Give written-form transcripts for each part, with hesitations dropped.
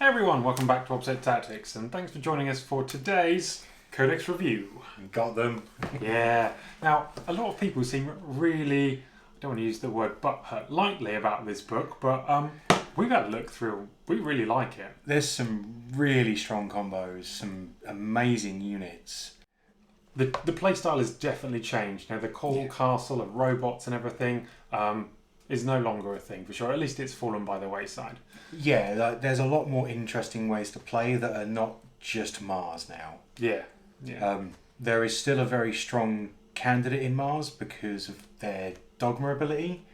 Hey everyone, welcome back to Obsec Tactics, and thanks for joining us for today's Codex review. Got them. Yeah. Now, a lot of people seem really, I don't want to use the word butthurt lightly about this book, but we've had a look through. We really like it. There's some really strong combos, some amazing units. The playstyle has definitely changed. Now, the coal castle of robots and everything is no longer a thing for sure. At least it's fallen by the wayside. Yeah, there's a lot more interesting ways to play that are not just Mars now. Yeah. There is still a very strong candidate in Mars because of their Dogma ability,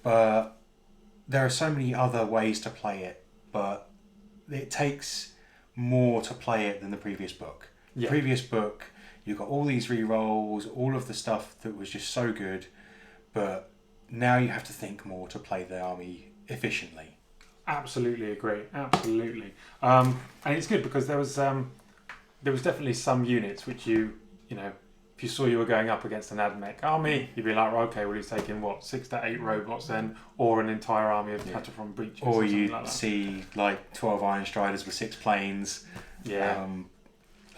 but there are so many other ways to play it, but it takes more to play it than the previous book. The previous book, you got all these rerolls, all of the stuff that was just so good, but now you have to think more to play the army efficiently. Absolutely agree. Absolutely, and it's good because there was definitely some units which you know, if you saw you were going up against an Admech army, you'd be like, okay, well he's taking what 6 to 8 robots then, or an entire army of Cataphrone breaches, or you'd like that. see like 12 Iron Striders with 6 planes. Yeah,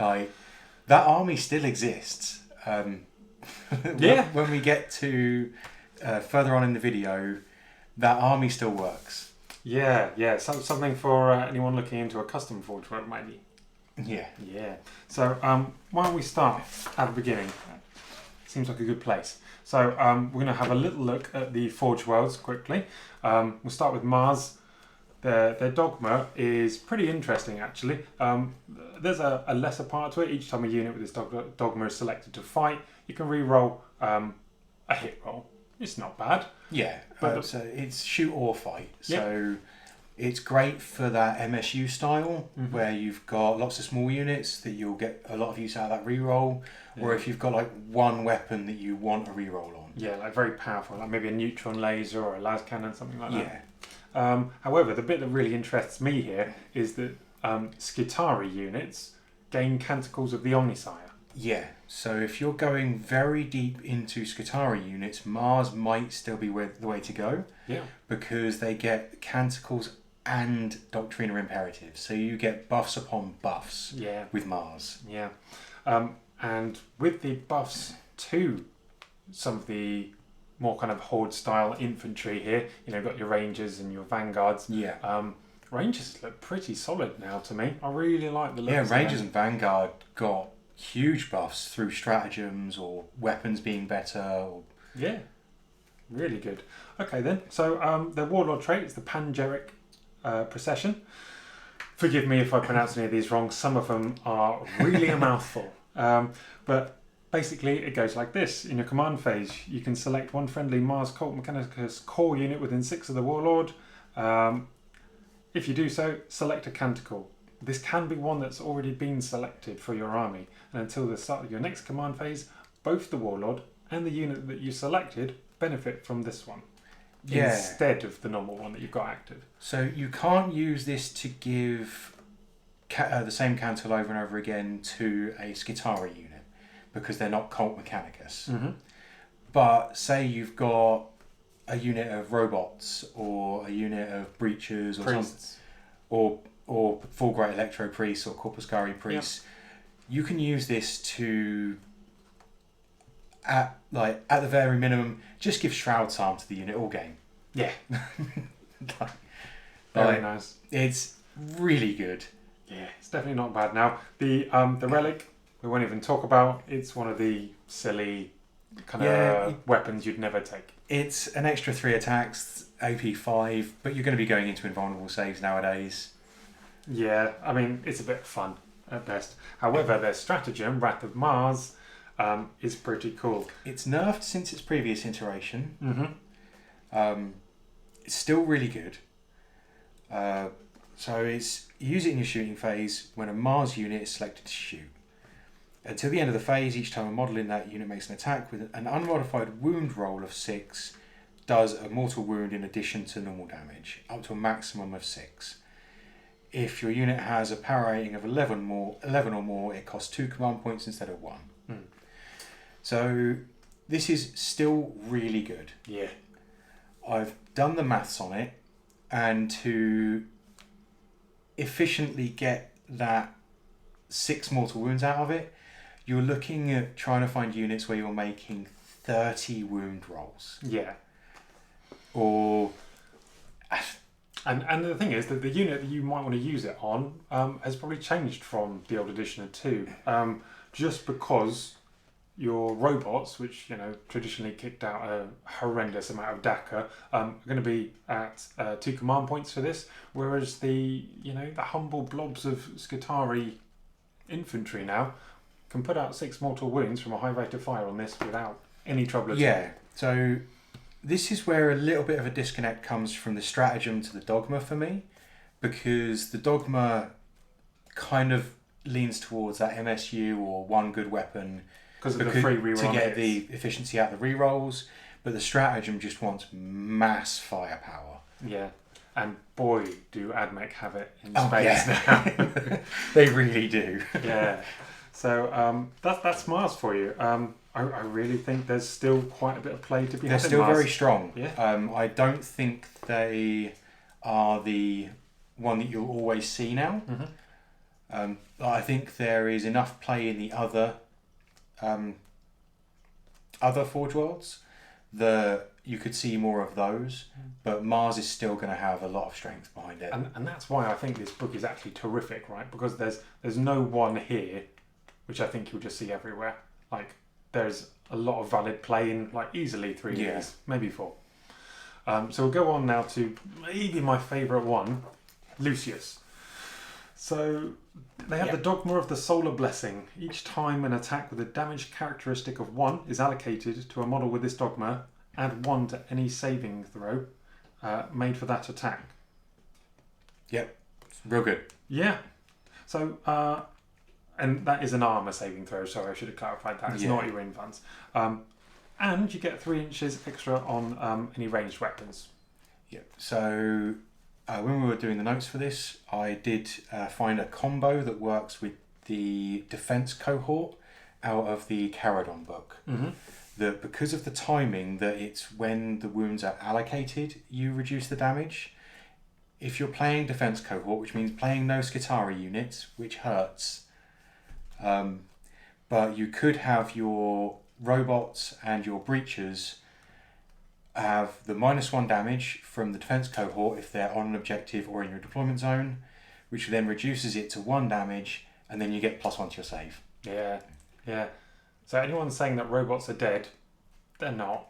like that army still exists. When we get to further on in the video, that army still works. Yeah. Something for anyone looking into a custom forge work, maybe. Yeah. So why don't we start at the beginning? Seems like a good place. So we're going to have a little look at the Forge worlds quickly. We'll start with Mars. Their Dogma is pretty interesting, actually. There's a lesser part to it. Each time a unit with this Dogma is selected to fight, you can re-roll a hit roll. It's not bad. Yeah, but so it's shoot or fight. So it's great for that MSU style, where you've got lots of small units that you'll get a lot of use out of that reroll, or if you've got like one weapon that you want a reroll on. Yeah, like very powerful, like maybe a neutron laser or a las cannon, something like that. However, the bit that really interests me here is that Skitarii units gain Canticles of the Omnisire. Yeah, so if you're going very deep into Skitarii units, Mars might still be the way to go. Yeah. Because they get Canticles and Doctrina Imperatives. So you get buffs upon buffs with Mars. Yeah. And with the buffs to some of the more kind of Horde style infantry here, you know, you've got your Rangers and your Vanguards. Yeah. Rangers look pretty solid now to me. I really like the look. Yeah, Rangers and Vanguard got huge buffs through stratagems or weapons being better. Yeah, really good. Okay then, so the Warlord trait is the Pangeric Procession. Forgive me if I pronounce any of these wrong. Some of them are really a mouthful. But basically it goes like this. In your command phase, you can select one friendly Mars Cult Mechanicus core unit within 6 of the Warlord. If you do so, select a Canticle. This can be one that's already been selected for your army, and until the start of your next command phase, both the Warlord and the unit that you selected benefit from this one instead of the normal one that you've got active. So you can't use this to give the same Canticle over and over again to a Skitarii unit because they're not Cult Mechanicus. But say you've got a unit of robots or a unit of breachers or Priests. something, or full great electro priests or corpuscari priests, you can use this to, at the very minimum, just give Shroud's Arm to the unit all game. Yeah. Very nice. It's really good. Yeah, it's definitely not bad. Now the relic we won't even talk about. It's one of the silly kind of weapons you'd never take. It's an extra 3 attacks, AP 5, but you're going to be going into invulnerable saves nowadays. Yeah, I mean, it's a bit fun at best. However, their stratagem, Wrath of Mars, is pretty cool. It's nerfed since its previous iteration. It's still really good. So use it in your shooting phase when a Mars unit is selected to shoot. Until the end of the phase, each time a model in that unit makes an attack with an unmodified wound roll of 6, does a mortal wound in addition to normal damage, up to a maximum of 6. If your unit has a power rating of 11 or more, it costs 2 command points instead of 1. So this is still really good. Yeah. I've done the maths on it, and to efficiently get that 6 mortal wounds out of it, you're looking at trying to find units where you're making 30 wound rolls. Yeah. Or... And the thing is that the unit that you might want to use it on has probably changed from the old edition of 2. Just because your robots, which traditionally kicked out a horrendous amount of DACA, are going to be at 2 command points for this, whereas the humble blobs of Skitarii infantry now can put out 6 mortal wounds from a high rate of fire on this without any trouble at all. Yeah, so this is where a little bit of a disconnect comes from the stratagem to the Dogma for me, because the Dogma kind of leans towards that MSU or one good weapon because of the free reroll to get hits. the efficiency out of the rerolls, but the stratagem just wants mass firepower. Yeah, and boy, do Admech have it in space now. They really do. Yeah, so that's Mars for you. I really think there's still quite a bit of play to be had. They're still Mars. very strong. Yeah. I don't think they are the one that you'll always see now. Mm-hmm. I think there is enough play in the other Forge Worlds that you could see more of those, but Mars is still going to have a lot of strength behind it. And that's why I think this book is actually terrific, right? Because there's no one here, which I think you'll just see everywhere. Like, there's a lot of valid play in, like, easily 3 years, maybe 4. So we'll go on now to maybe my favourite one, Lucius. So they have the Dogma of the Solar Blessing. Each time an attack with a damage characteristic of 1 is allocated to a model with this dogma, add 1 to any saving throw made for that attack. Yep, real good. Yeah. So, and that is an armour saving throw, sorry, I should have clarified that. It's not your invans. And you get 3 inches extra on any ranged weapons. Yep. So when we were doing the notes for this, I did find a combo that works with the defense cohort out of the Caradon book. Mm-hmm. That because of the timing, that it's when the wounds are allocated, you reduce the damage. If you're playing defense cohort, which means playing no Skitarii units, which hurts, but you could have your robots and your breachers have the -1 damage from the defense cohort if they're on an objective or in your deployment zone, which then reduces it to 1 damage, and then you get +1 to your save. Yeah. So anyone saying that robots are dead, they're not.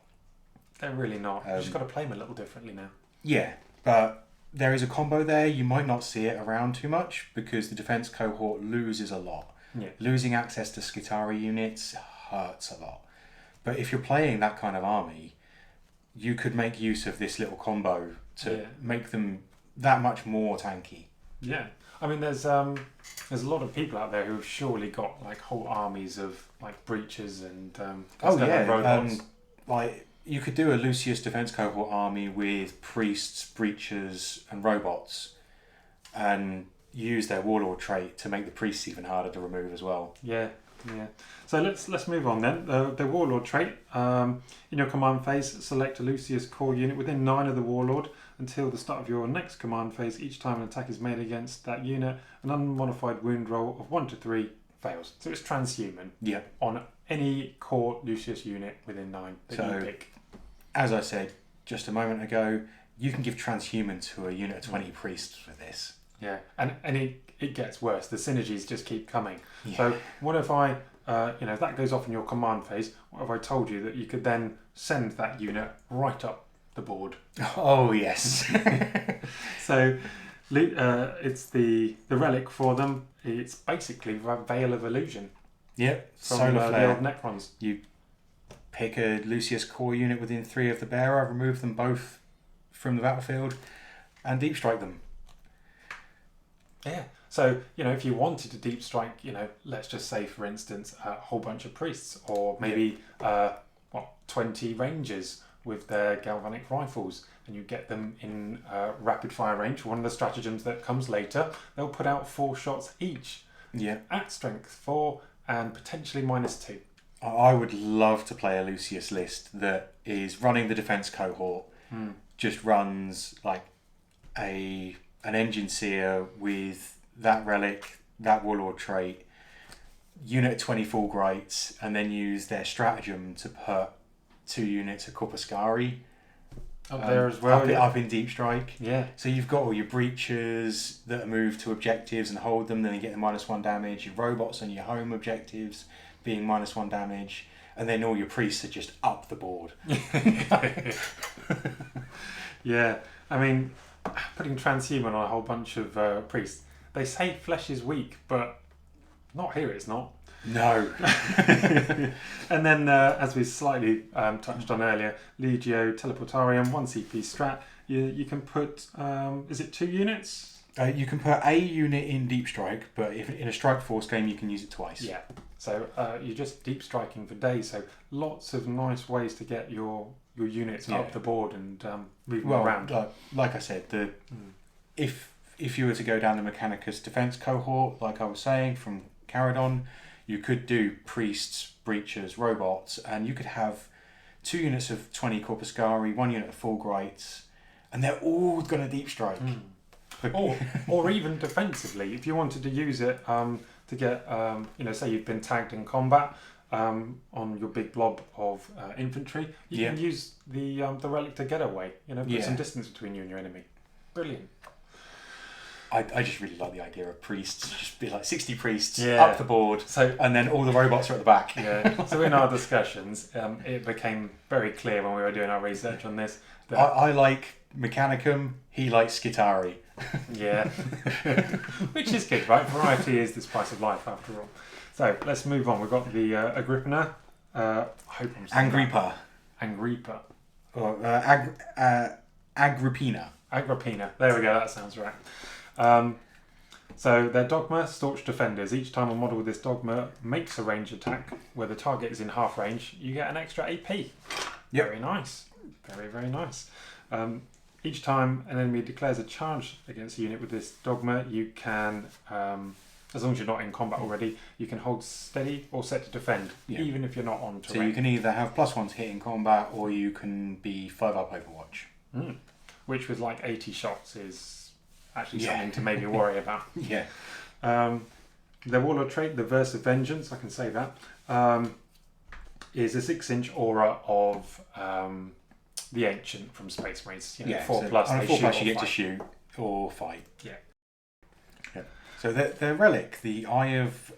They're really not. You just got to play them a little differently now. Yeah, but there is a combo there. You might not see it around too much because the defense cohort loses a lot. Yeah. Losing access to Skitarii units hurts a lot. But if you're playing that kind of army, you could make use of this little combo to make them that much more tanky. Yeah. I mean, there's a lot of people out there who have surely got like whole armies of like breachers and robots. Like you could do a Lucius defense cohort army with priests, breachers, and robots, and use their warlord trait to make the priests even harder to remove as well. Yeah. So let's move on then. The warlord trait. In your command phase, select a Lucius core unit within 9 of the warlord until the start of your next command phase. Each time an attack is made against that unit, an unmodified wound roll of 1 to 3 fails. So it's transhuman. Yeah. On any core Lucius unit within 9 that you pick. As I said just a moment ago, you can give transhuman to a unit of 20 priests with this. Yeah, and it gets worse. The synergies just keep coming. Yeah. So what if I, if that goes off in your command phase, what if I told you that you could then send that unit right up the board? Oh, yes. So it's the relic for them. It's basically a Veil of Illusion. Yep, From Solar Flare. the old Necrons. You pick a Lucius core unit within 3 of the bearer, remove them both from the battlefield, and deep strike them. Yeah. So, if you wanted to deep strike, let's just say, for instance, a whole bunch of priests, or maybe 20 rangers with their galvanic rifles, and you get them in rapid fire range. One of the stratagems that comes later, they'll put out 4 shots each. Yeah. At strength 4 and potentially -2. I would love to play a Lucius list that is running the defense cohort, just runs like a an engine seer with that relic, that warlord trait, unit of 24 greats, and then use their stratagem to put 2 units of Corpuscari up there as well. Up in Deep Strike. Yeah. So you've got all your breaches that are moved to objectives and hold them, then you get the -1 damage. Your robots on your home objectives being -1 damage, and then all your priests are just up the board. Yeah. I mean, putting transhuman on a whole bunch of priests. They say flesh is weak, but not here. It's not. No. And then, as we slightly touched on earlier, Legio Teleportarium, 1 CP strat. You can put, is it 2 units? You can put a unit in Deep Strike, but if in a Strike Force game, you can use it twice. Yeah. So you're just deep striking for days. So lots of nice ways to get your units up the board and move them around. Like I said, if you were to go down the Mechanicus defense cohort, like I was saying from Caradon, you could do priests, breachers, robots, and you could have 2 units of 20 Corpuscari, 1 unit of 4 greats, and they're all going to deep strike. Or even defensively, if you wanted to use it to get, say you've been tagged in combat on your big blob of infantry, you can use the relic to get away. Put some distance between you and your enemy. Brilliant. I just really like the idea of priests. Just be like 60 priests up the board, and then all the robots are at the back. Yeah. So in our discussions, it became very clear when we were doing our research on this that I like Mechanicum. He likes Skitari. Yeah. Which is good, right? Variety is the spice of life, after all. So let's move on. We've got the Agrippina. I hope I'm saying Agrippa. Agrippa. Or Agrippina. Agrippina. There we go. That sounds right. So their Dogma, Staunch Defenders. Each time a model with this Dogma makes a range attack where the target is in half range, you get an extra AP. Yep. Very nice. Very, very nice. Each time an enemy declares a charge against a unit with this Dogma, you can, as long as you're not in combat already, you can hold steady or set to defend, even if you're not on terrain. So you can either have +1 to hit in combat, or you can be 5 up Overwatch. Which with like 80 shots is actually something to maybe worry about. Yeah. Their Warlord trait, the Verse of Vengeance, I can say that, is a 6-inch aura of the Ancient from Space Marines. 4+. On a 4+, you get to shoot or fight. Yeah. So their relic, the Eye of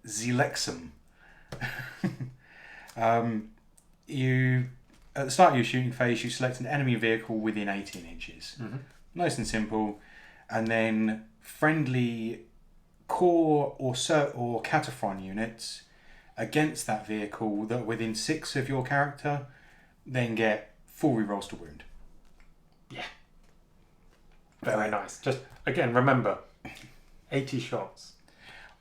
Zelexum. You at the start of your shooting phase, you select an enemy vehicle within 18 inches. Nice and simple. And then friendly core or Cataphron units against that vehicle that are within 6 of your character then get 4 rerolls to wound. Yeah. Very nice. Just, again, remember, 80 shots.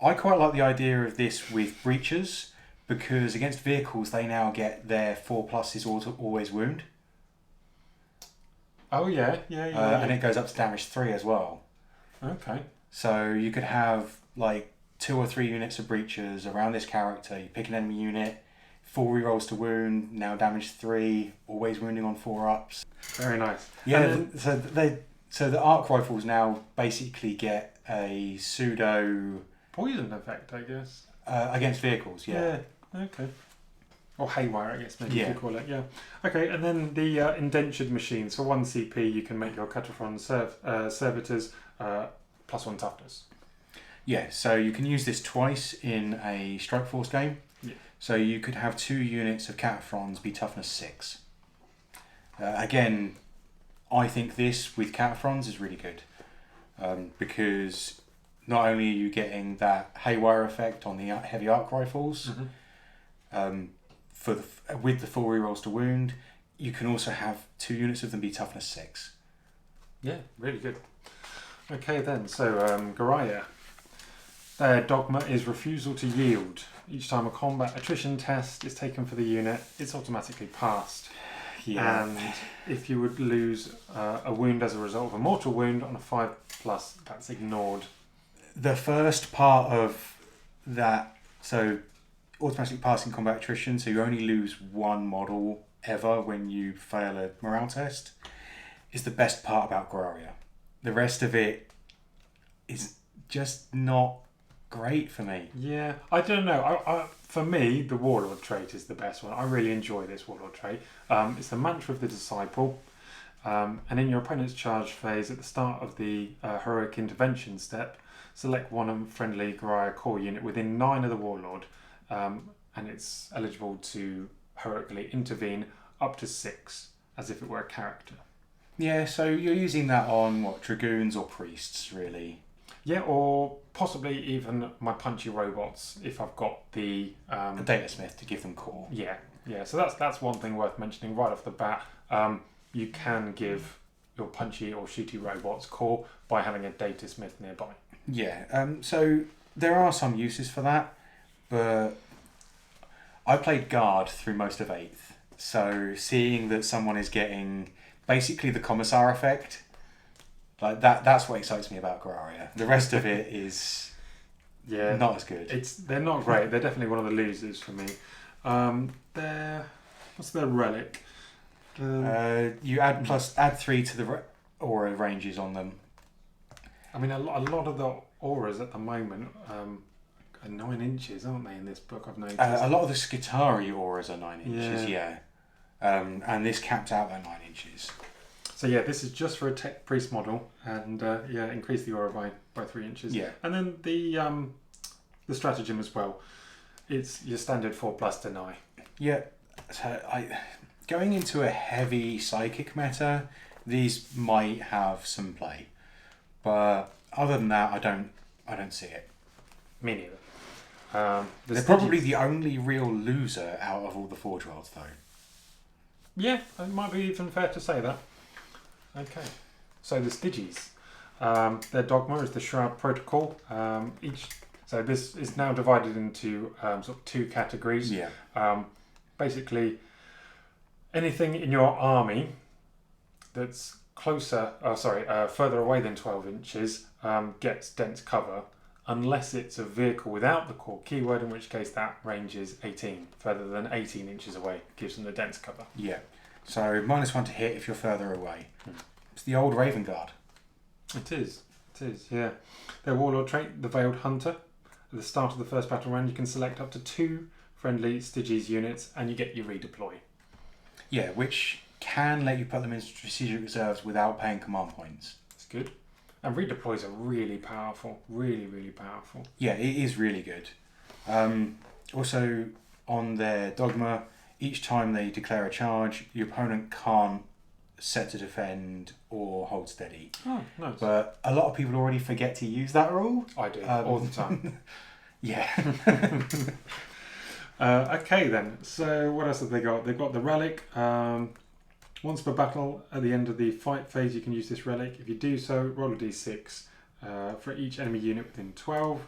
I quite like the idea of this with breachers, because against vehicles they now get their 4+ always wound. Oh yeah. And it goes up to damage 3 as well. Okay. So you could have like 2 or 3 units of breachers around this character. You pick an enemy unit, 4 rerolls to wound, now damage 3, always wounding on 4-ups. Very nice. Yeah. So the arc rifles now basically get a pseudo poison effect, I guess. Against vehicles. Yeah. Okay. Or haywire, I guess, maybe you could call it. Yeah. Okay, and then the indentured machines. For 1 CP, you can make your Cataphron servitors +1 toughness. Yeah, so you can use this twice in a Strike Force game. Yeah. So you could have 2 units of Cataphrons be toughness 6. Again, I think this with Cataphrons is really good. Because not only are you getting that haywire effect on the heavy arc rifles, with the 4 rerolls to wound, you can also have 2 units of them be toughness 6. Yeah, really good. Okay then, so Goraria. Their Dogma is refusal to yield. Each time a combat attrition test is taken for the unit, it's automatically passed. Yeah. And if you would lose a wound as a result of a mortal wound on a 5+, that's ignored. The first part of that, so automatically passing combat attrition, so you only lose 1 model ever when you fail a morale test, is the best part about Goraria. the rest of it is just not great for me. Yeah, I don't know. For me, the Warlord trait is the best one. I really enjoy this Warlord trait. It's the Mantra of the Disciple. And in your opponent's charge phase, at the start of the Heroic Intervention step, select one friendly Goraria core unit within 9 of the Warlord, and it's eligible to heroically intervene up to 6, as if it were a character. Yeah, so you're using that on, what, Dragoons or Priests, really? Yeah, or possibly even my punchy robots, if I've got the... a Data Smith to give them core. Yeah. So that's one thing worth mentioning right off the bat. You can give your punchy or shooty robots core by having a Data Smith nearby. Yeah, so there are some uses for that, but I played Guard through most of 8th, so seeing that someone is getting basically the Commissar effect, like that's what excites me about Goraria. The rest of it is not as good. They're not great. They're definitely one of the losers for me. What's their relic? You add 3 to the aura ranges on them. I mean, a lot of the auras at the moment are 9 inches, aren't they, in this book, I've noticed? A lot of the Skitari auras are 9 inches, yeah. And this capped out at 9 inches. So yeah, this is just for a tech priest model, and increase the aura by 3 inches. Yeah. And then the stratagem as well. It's your standard 4+ deny. Yeah. So going into a heavy psychic meta, these might have some play. But other than that, I don't see it. Me neither. They're probably the only real loser out of all the Forge Worlds, though. Yeah, it might be even fair to say that. Okay. So the Digis. Their Dogma is the Shroud Protocol. So this is now divided into sort of 2 categories. Yeah. Basically, anything in your army that's further away than 12 inches gets dense cover, unless it's a vehicle without the core keyword, in which case that range is 18. Further than 18 inches away gives them the dense cover. Yeah. So -1 to hit if you're further away. It's the old Raven Guard. It is, yeah. Their Warlord trait, the Veiled Hunter. At the start of the first battle round, you can select up to 2 friendly Styges units, and you get your redeploy. Yeah, which can let you put them in strategic reserves without paying command points. It's good. And redeploys are really powerful. Really, really powerful. Yeah, it is really good. Also, on their Dogma, each time they declare a charge, your opponent can't set to defend or hold steady. Oh, nice. But a lot of people already forget to use that rule. I do, all the time. Yeah. Okay then, so what else have they got? They've got the relic. Once per battle, at the end of the fight phase, you can use this relic. If you do so, roll a d6 for each enemy unit within 12,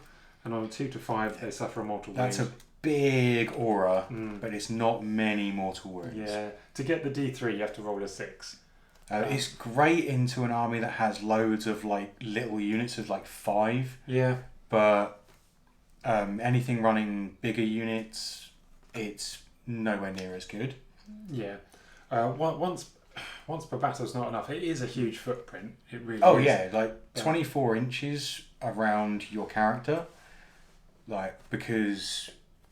and on a 2 to 5, they suffer a mortal wound. That's a big aura, but it's not many mortal wounds. Yeah, to get the d3, you have to roll a 6. It's great into an army that has loads of like little units of like 5. Yeah. But anything running bigger units, it's nowhere near as good. Yeah. Once per battle is not enough. It is a huge footprint. It really is. Oh yeah, like 24 inches around your character, like because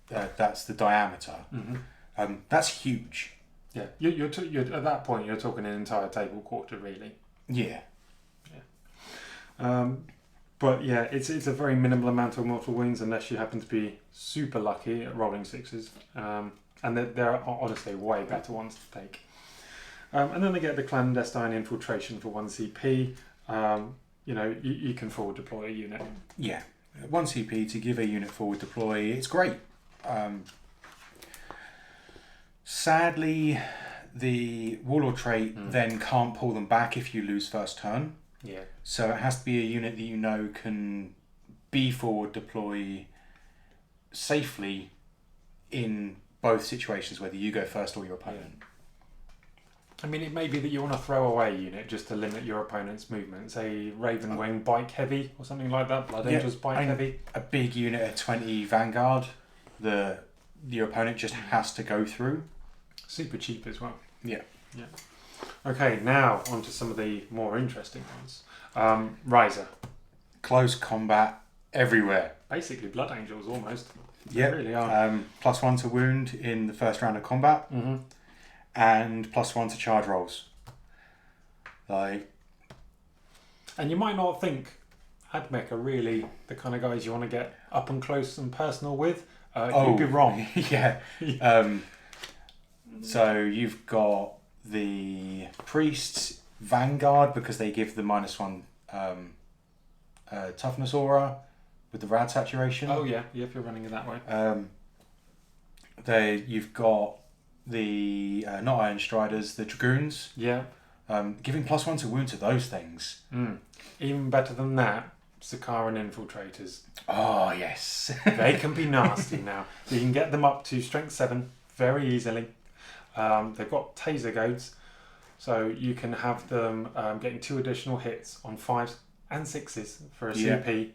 that's the diameter. Mm-hmm. That's huge. Yeah, you're at that point you're talking an entire table quarter, really. Yeah. But yeah, it's a very minimal amount of mortal wounds unless you happen to be super lucky at rolling 6s. And there are honestly way better ones to take. And then they get the Clandestine Infiltration for 1 CP. You can forward deploy a unit. Yeah, 1 CP to give a unit forward deploy. It's great. Sadly, the Warlord trait then can't pull them back if you lose first turn. Yeah. So it has to be a unit that you know can be forward deploy safely in both situations, whether you go first or your opponent. Yeah. I mean, it may be that you want to throw away a unit just to limit your opponent's movement. Say Raven Wing Bike Heavy or something like that. Blood Angels Bike Heavy. A big unit at 20 Vanguard, your opponent just has to go through. Super cheap as well. Yeah. Okay, now on to some of the more interesting ones. Riser. Close combat everywhere. Basically blood angels almost. Yeah, They really are. +1 to wound in the first round of combat, and +1 to charge rolls. Like, and you might not think Admech are really the kind of guys you want to get up and close and personal with. You'd be wrong. Yeah. So you've got the priests Vanguard because they give the -1 toughness aura with the rad saturation. Oh yeah, if you're running it that way. You've got the not Iron Striders, the Dragoons. Yeah. Giving +1 to wound to those things. Even better than that, Sakaran infiltrators. Oh yes. They can be nasty now. You can get them up to strength 7 very easily. They've got taser goads, so you can have them getting 2 additional hits on 5s and 6s for a CP.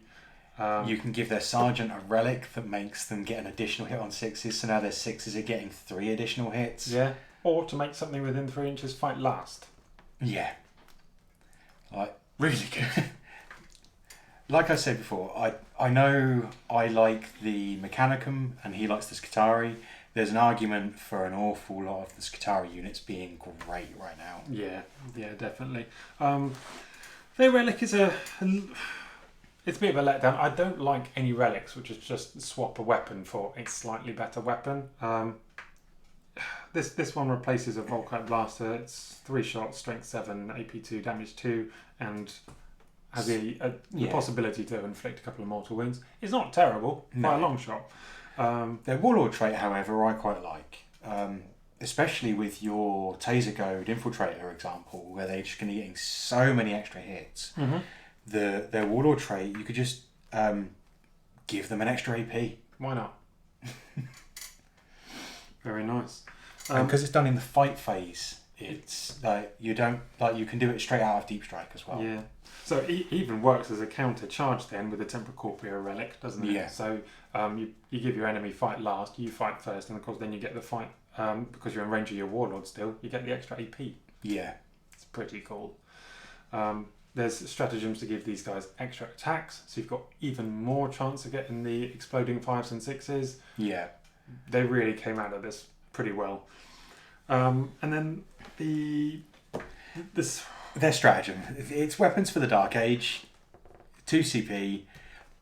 You can give their sergeant a relic that makes them get an additional hit on 6s, so now their 6s are getting 3 additional hits. Yeah, or to make something within 3 inches fight last. Yeah. Like, really good. Like I said before, I know I like the Mechanicum and he likes the Skitari. There's an argument for an awful lot of the Skitari units being great right now. Yeah, definitely. Their relic is it's a bit of a letdown. I don't like any relics which is just swap a weapon for a slightly better weapon. This one replaces a Volkite Blaster. It's 3 shots, strength 7, AP 2, damage 2, and has the possibility to inflict a couple of mortal wounds. It's not terrible by a long shot. Their Warlord trait, however, I quite like. Especially with your Taser Goad Infiltrator example, where they're just going to be getting so many extra hits. Their Warlord trait, you could just give them an extra AP. Why not? Very nice. Because it's done in the fight phase, it's like you can do it straight out of Deep Strike as well. Yeah. So it even works as a counter charge then with the Tempra Corpora relic, doesn't it? Yeah. So you give your enemy fight last, you fight first, and of course then you get the fight because you're in range of your Warlord still. You get the extra AP. Yeah. It's pretty cool. There's stratagems to give these guys extra attacks, so you've got even more chance of getting the exploding 5s and 6s. Yeah. They really came out of this pretty well. And then their stratagem. It's weapons for the Dark Age, 2 CP,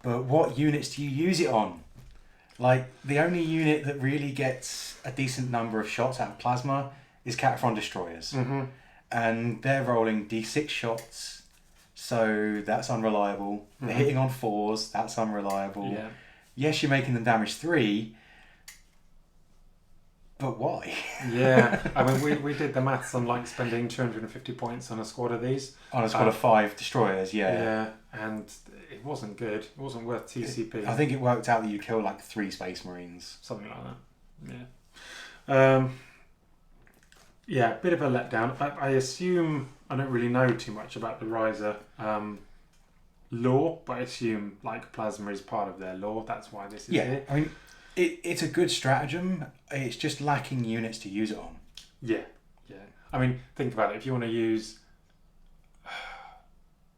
but what units do you use it on? Like, the only unit that really gets a decent number of shots out of plasma is Cataphrone Destroyers. And they're rolling D6 shots, so that's unreliable. They're hitting on 4s, that's unreliable. Yeah. Yes, you're making them damage 3, but why? Yeah, I mean, we did the maths on like spending 250 points on a squad of these. On a squad of 5 destroyers, Yeah, and it wasn't good. It wasn't worth TCP. I think it worked out that you kill like 3 Space Marines. Something like that. Yeah. Bit of a letdown. I assume, I don't really know too much about the Riser lore, but I assume like Plasma is part of their lore. That's why this is here. I mean, it's a good stratagem. It's just lacking units to use it on. Yeah. I mean, think about it. If you want to use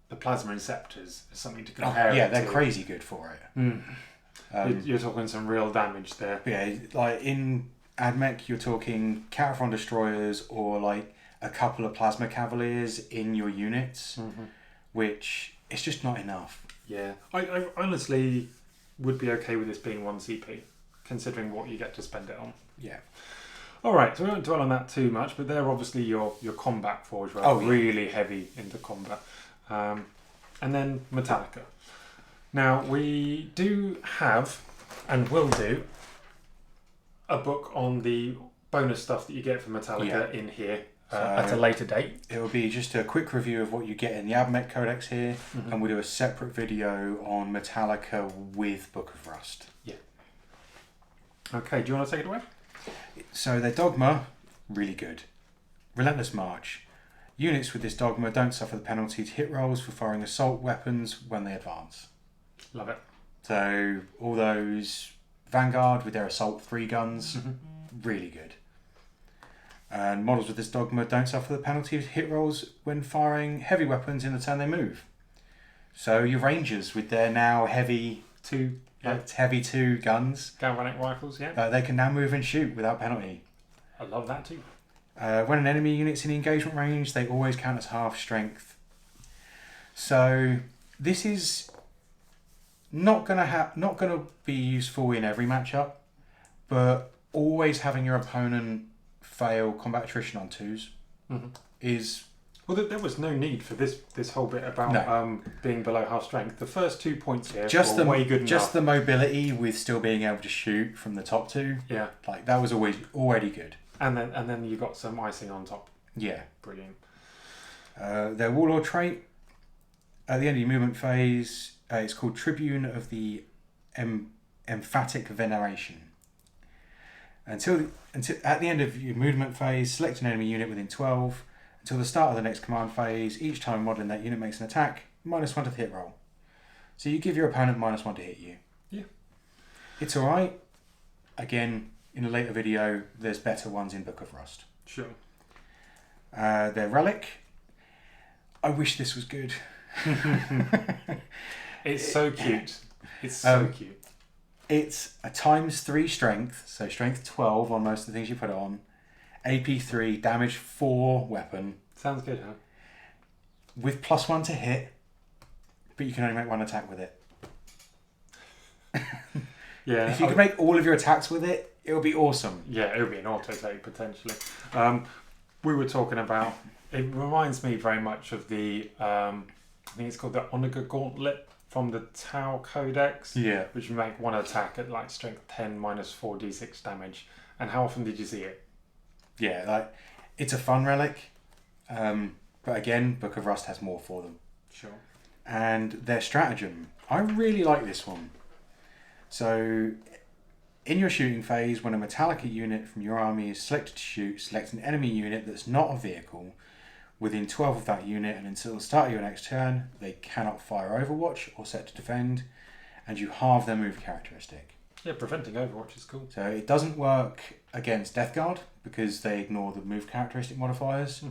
the Plasma Inceptors as something to compare yeah, they're crazy good for it. You're talking some real damage there. Yeah, like in Admech, you're talking Cataphrone Destroyers or like a couple of Plasma Cavaliers in your units, which it's just not enough. Yeah, I honestly would be okay with this being 1 CP. Considering what you get to spend it on. Yeah. Alright, so we won't dwell on that too much, but they're obviously your combat forge, really heavy into combat. And then Metallica. Now, we do have, and will do, a book on the bonus stuff that you get from Metallica in here at a later date. It will be just a quick review of what you get in the Admech Codex here, and we'll do a separate video on Metallica with Book of Rust. Yeah. Okay, do you want to take it away? So their Dogma, really good. Relentless March. Units with this Dogma don't suffer the penalty to hit rolls for firing assault weapons when they advance. Love it. So all those Vanguard with their assault 3 guns, really good. And models with this dogma don't suffer the penalty of hit rolls when firing heavy weapons in the turn they move. So your rangers with their now heavy two guns, galvanic rifles, yeah. They can now move and shoot without penalty. I love that too. When an enemy unit's in engagement range, they always count as half strength. So this is not gonna be useful in every matchup, but always having your opponent fail combat attrition on 2s is... Well, there was no need for this whole bit about being below half strength. The first 2 points here were way good enough. Just the mobility with still being able to shoot from the top 2. Yeah. Like, that was already good. And then you got some icing on top. Yeah. Brilliant. Their Warlord trait, at the end of your movement phase, it's called Tribune of the Emphatic Veneration. Until at the end of your movement phase, select an enemy unit within 12. Until the start of the next command phase, each time modelling that unit makes an attack, -1 to the hit roll. So you give your opponent -1 to hit you. Yeah. It's alright. Again, in a later video, there's better ones in Book of Rust. Sure. Their Relic. I wish this was good. It's so cute. It's so cute. It's a ×3 strength, so strength 12 on most of the things you put it on. AP 3, damage 4 weapon. Sounds good, huh? With +1 to hit, but you can only make 1 attack with it. Yeah. If you could make all of your attacks with it, it would be awesome. Yeah, it would be an auto take potentially. We were talking about, it reminds me very much of the, I think it's called the Onaga Gauntlet from the Tau Codex. Yeah. Which you make 1 attack at like strength 10 -4d6 damage. And how often did you see it? Yeah, like, it's a fun relic. But again, Book of Rust has more for them. Sure. And their stratagem. I really like this one. So, in your shooting phase, when a Metallica unit from your army is selected to shoot, select an enemy unit that's not a vehicle within 12 of that unit, and until the start of your next turn, they cannot fire Overwatch or set to defend, and you halve their move characteristic. Yeah, preventing Overwatch is cool. So it doesn't work against Death Guard because they ignore the move characteristic modifiers,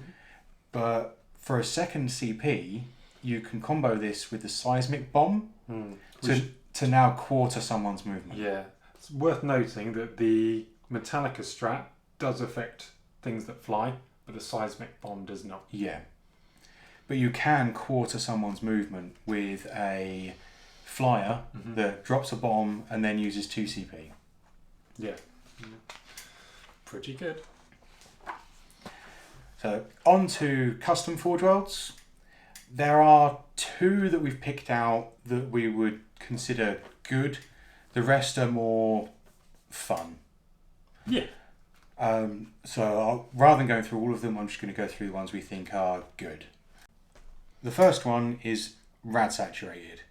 but for a second CP, you can combo this with the Seismic Bomb to now quarter someone's movement. Yeah. It's worth noting that the Metallica strat does affect things that fly, but the Seismic Bomb does not. Yeah. But you can quarter someone's movement with a flyer that drops a bomb and then uses 2 CP. Yeah. Pretty good. So, on to custom Forge Worlds. There are 2 that we've picked out that we would consider good. The rest are more fun. Yeah. So rather than going through all of them, I'm just going to go through the ones we think are good. The first one is Rad Saturated,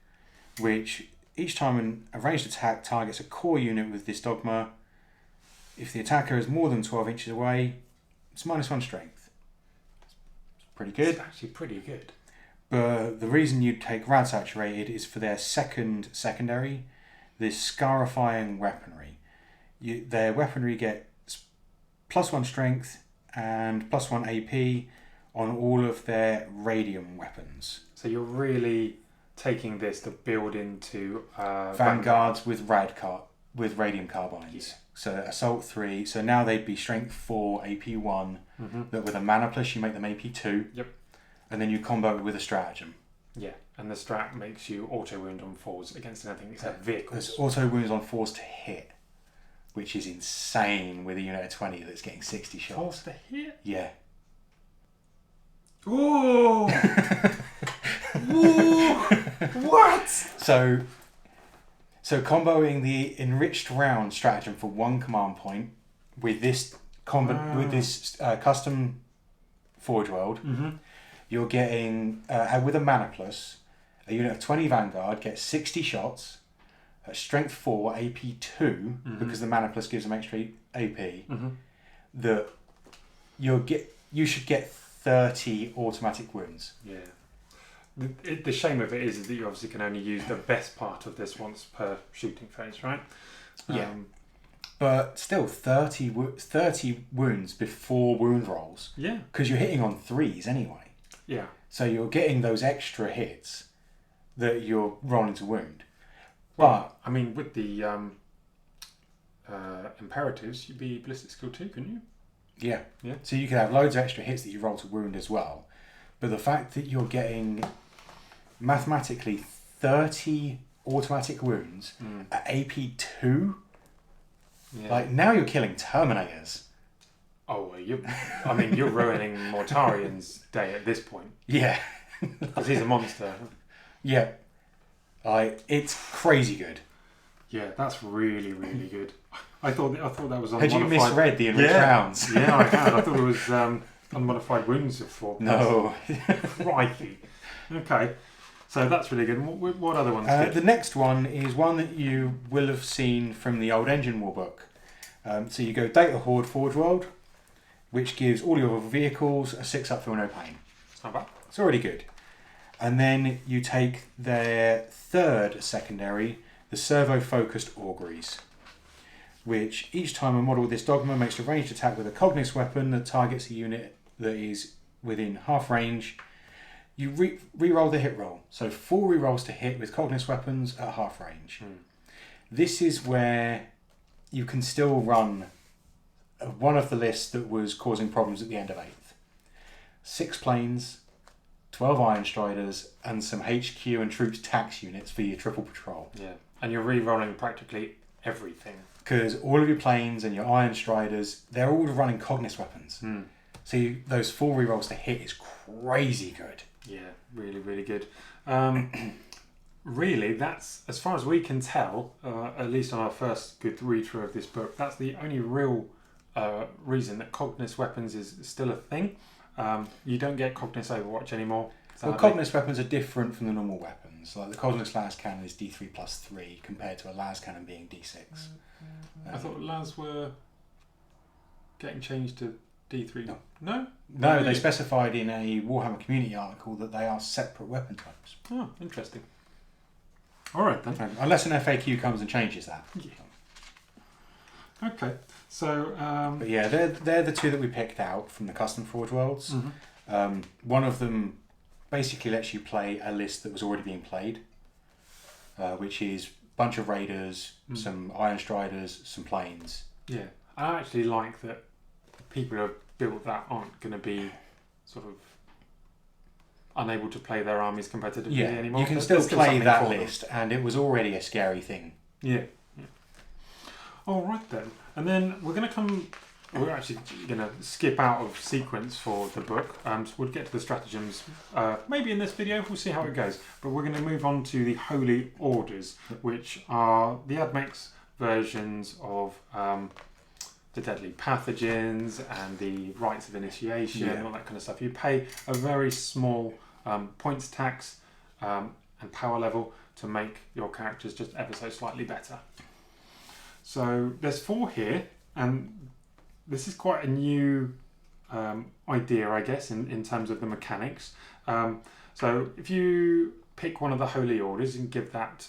which each time a ranged attack targets a core unit with this dogma, if the attacker is more than 12 inches away, it's -1 strength. It's pretty good. It's actually pretty good. But the reason you'd take Rad Saturated is for their secondary, this Scarifying Weaponry. Their weaponry gets +1 strength and +1 AP on all of their radium weapons. So you're really taking this to build into Vanguards with radium carbines. Yeah. So Assault 3. So now they'd be Strength 4, AP 1. But with a Mana Plus, you make them AP 2. Yep. And then you combo it with a Stratagem. Yeah, and the strat makes you auto wound on 4s against anything except vehicles. There's auto wounds on 4s to hit, which is insane with a unit of 20 that's getting 60 shots. 4s to hit? Yeah. Ooh! Ooh! What? So comboing the Enriched Round Stratagem for 1 command point with this custom Forge World, you're getting, with a Mana Plus, a unit of 20 Vanguard gets 60 shots at Strength 4, AP 2, because the Mana Plus gives them extra AP, that you should get 30 automatic wounds. Yeah. The shame of it is that you obviously can only use the best part of this once per shooting phase, right? Yeah. But still, 30 wounds before wound rolls. Yeah. Because you're hitting on 3s anyway. Yeah. So you're getting those extra hits that you're rolling to wound. Well, I mean, with the imperatives, you'd be ballistic skill 2, couldn't you? Yeah. Yeah. So you could have loads of extra hits that you roll to wound as well. But the fact that you're getting mathematically 30 automatic wounds at AP 2, like now you're killing Terminators. Oh, you're ruining Mortarian's day at this point. Yeah. Because he's a monster. Yeah. It's crazy good. Yeah, that's really, really good. I thought that was unmodified. Had you misread the enriched rounds? Yeah, I had. I thought it was unmodified wounds of 4+. No. Crikey. Okay. So that's really good. What other ones? The next one is one that you will have seen from the old Engine War book. So you go Data Horde Forge World, which gives all your vehicles a 6 up, feel no pain. It's not bad. It's already good. And then you take their third secondary, the servo-focused auguries, which each time a model with this dogma makes a ranged attack with a Cognis weapon that targets a unit that is within half range, you re-roll the hit roll. So 4 re-rolls to hit with Cognis weapons at half range. This is where you can still run one of the lists that was causing problems at the end of 8th. 6 planes, 12 Iron Striders, and some HQ and troops tax units for your triple patrol. Yeah, and you're re-rolling practically everything. Because all of your planes and your Iron Striders, they're all running Cognis weapons. So those 4 re-rolls to hit is crazy good. Yeah, really, really good. Really, that's, as far as we can tell, at least on our first good read-through of this book, that's the only real reason that Cognis weapons is still a thing. You don't get Cognis Overwatch anymore. Well, Cognis weapons are different from the normal weapons. Like the Cognis Las Cannon is D3 plus 3 compared to a Las Cannon being D6. I thought Las were getting changed to D3. No. No? No, Really? they specified in a Warhammer community article that they are separate weapon types. Oh, interesting. All right then. Unless an FAQ comes and changes that. Yeah. Okay. So. But yeah, they're the 2 that we picked out from the custom Forge Worlds. One of them basically lets you play a list that was already being played, which is a bunch of Raiders, some Iron Striders, some planes. Yeah, I actually like that people who have built that aren't going to be sort of unable to play their armies competitively anymore. You can There's still play something that for them. list, and it was already a scary thing. Yeah. All right then, and then we're actually going to skip out of sequence for the book. So we'll get to the stratagems maybe in this video. We'll see how it goes. But we're going to move on to the Holy Orders, which are the Admech's versions of the deadly pathogens and the rites of initiation and all that kind of stuff. You pay a very small points tax and power level to make your characters just ever so slightly better. So there's 4 here, and this is quite a new idea, I guess, in terms of the mechanics. So if you pick one of the Holy Orders and give that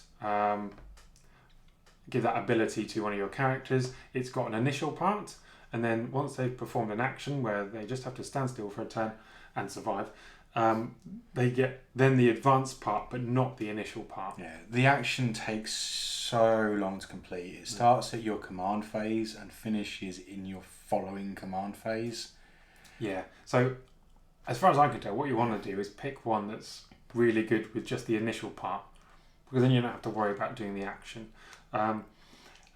ability to one of your characters, it's got an initial part, and then once they've performed an action where they just have to stand still for a turn and survive, they get then the advanced part, but not the initial part. Yeah, the action takes so long to complete. It starts at your command phase and finishes in your following command phase. Yeah, so as far as I can tell, what you want to do is pick one that's really good with just the initial part, because then you don't have to worry about doing the action.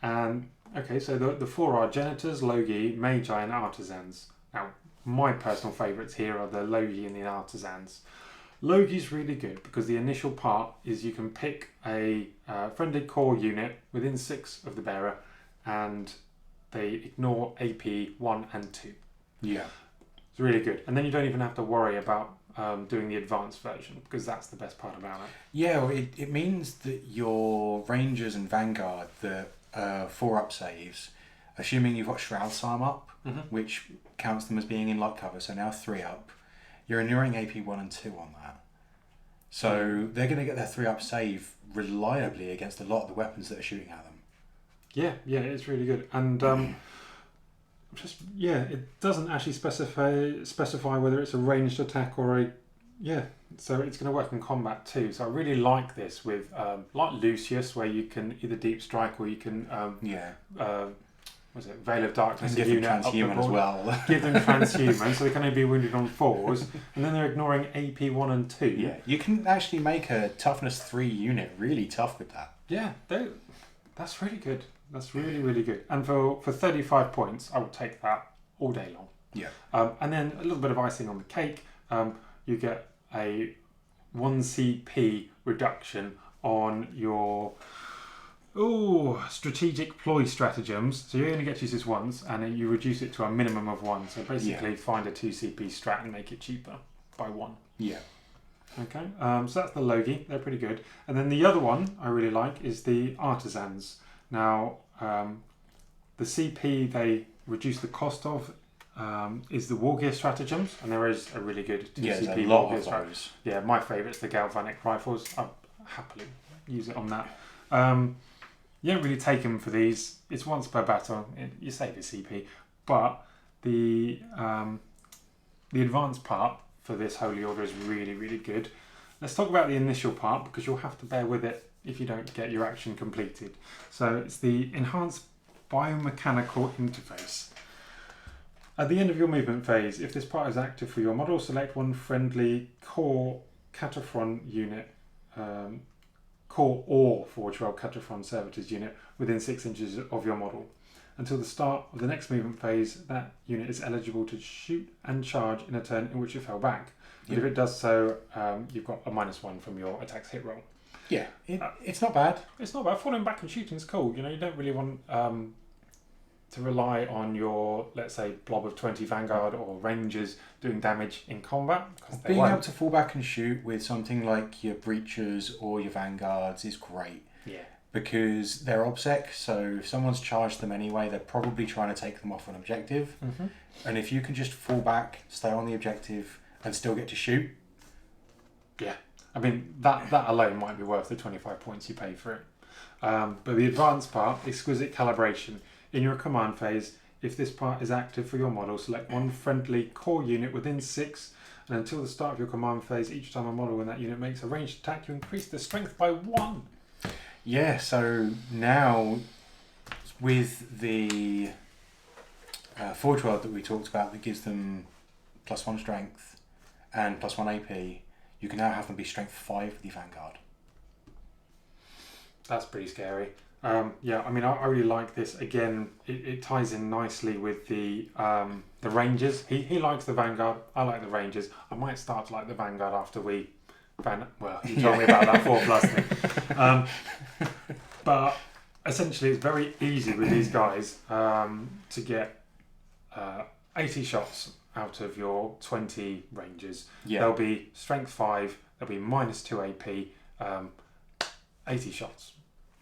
And okay, so the 4 are Janitors, Logi, Magi, and Artisans. Now, my personal favourites here are the Logi and the Artisans. Logi's really good because the initial part is you can pick a friendly core unit within 6 of the bearer, and they ignore AP 1 and 2. Yeah. It's really good. And then you don't even have to worry about doing the advanced version, because that's the best part about it. Yeah, well, it means that your Rangers and Vanguard, the 4-up saves, assuming you've got Shroud Psalm up, which counts them as being in light cover, so now 3-up, you're ignoring AP 1 and 2 on that. So they're going to get their 3-up save reliably against a lot of the weapons that are shooting at them. Yeah, it's really good. And it doesn't actually specify whether it's a ranged attack or a so it's going to work in combat too. So I really like this with like Lucius, where you can either deep strike or you can Veil of Darkness, and give them transhuman as well. Give them transhuman, so they can only be wounded on 4s, and then they're ignoring AP 1 and 2. Yeah, you can actually make a toughness 3 unit really tough with that. Yeah, that's really good. That's really, really good. And for 35 points, I would take that all day long. Yeah. And then a little bit of icing on the cake, you get a 1 CP reduction on your strategic ploy stratagems. So you're going to get to use this once, and then you reduce it to a minimum of 1. So basically find a 2 CP strat and make it cheaper by 1. Yeah. Okay, so that's the Logi. They're pretty good. And then the other one I really like is the Artisans. Now, the CP they reduce the cost of is the Wargear stratagems, and there is a really good 2 CP there's a lot Wargear of those. Yeah, my favourite's the Galvanic rifles. I'll happily use it on that. You don't really take them for these. It's once per battle. You save your CP, but the advanced part for this Holy Order is really, really good. Let's talk about the initial part, because you'll have to bear with it if you don't get your action completed. So it's the Enhanced Biomechanical Interface. At the end of your movement phase, if this part is active for your model, select one friendly core Cataphron unit, core or Forge World Cataphron Servitors unit within 6 inches of your model. Until the start of the next movement phase, that unit is eligible to shoot and charge in a turn in which it fell back. But if it does so, you've got a -1 from your attack's hit roll. Yeah, it's not bad. It's not bad. Falling back and shooting is cool. You know, you don't really want to rely on your, let's say, blob of 20 Vanguard or Rangers doing damage in combat. Being able to fall back and shoot with something like your Breachers or your Vanguards is great. Yeah. Because they're Obsec, so if someone's charged them anyway, they're probably trying to take them off an objective. Mm-hmm. And if you can just fall back, stay on the objective, and still get to shoot. Yeah. I mean, that alone might be worth the 25 points you pay for it. But the advanced part, exquisite calibration. In your command phase, if this part is active for your model, select one friendly core unit within 6, and until the start of your command phase, each time a model in that unit makes a ranged attack, you increase the strength by 1. Yeah, so now with the Forge World that we talked about that gives them +1 strength and +1 AP, you can now have them be strength 5 with your Vanguard. That's pretty scary. Yeah, I mean, I really like this. Again, it ties in nicely with the Rangers. He likes the Vanguard. I like the Rangers. I might start to like the Vanguard after we you told me about that 4+ thing. But essentially, it's very easy with these guys to get 80 shots out of your 20 Rangers. Yeah. They'll be strength 5. They'll be -2 AP. 80 shots.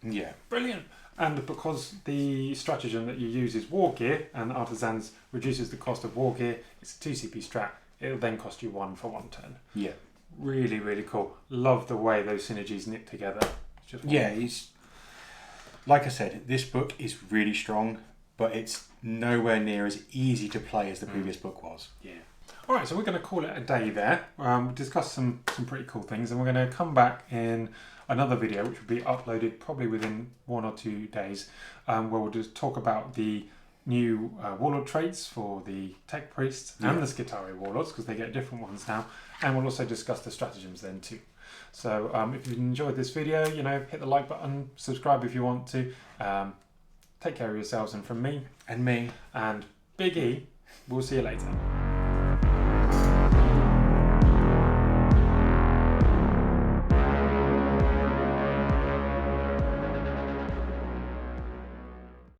Yeah. Brilliant. And because the stratagem that you use is Wargear, and Artisans reduces the cost of Wargear, it's a 2 CP strat. It'll then cost you 1 for 1 turn. Yeah. Really, really cool. Love the way those synergies knit together. It's just it's like I said, this book is really strong, but it's nowhere near as easy to play as the previous book was. Yeah. All right, so we're going to call it a day there. We'll discuss some pretty cool things, and we're going to come back in another video, which will be uploaded probably within 1 or 2 days, where we'll just talk about the new warlord traits for the tech priests and the Skitarii warlords, because they get different ones now, and we'll also discuss the stratagems then too. So if you've enjoyed this video, hit the like button, subscribe if you want to. Take care of yourselves, and from me and me and Big E, we'll see you later.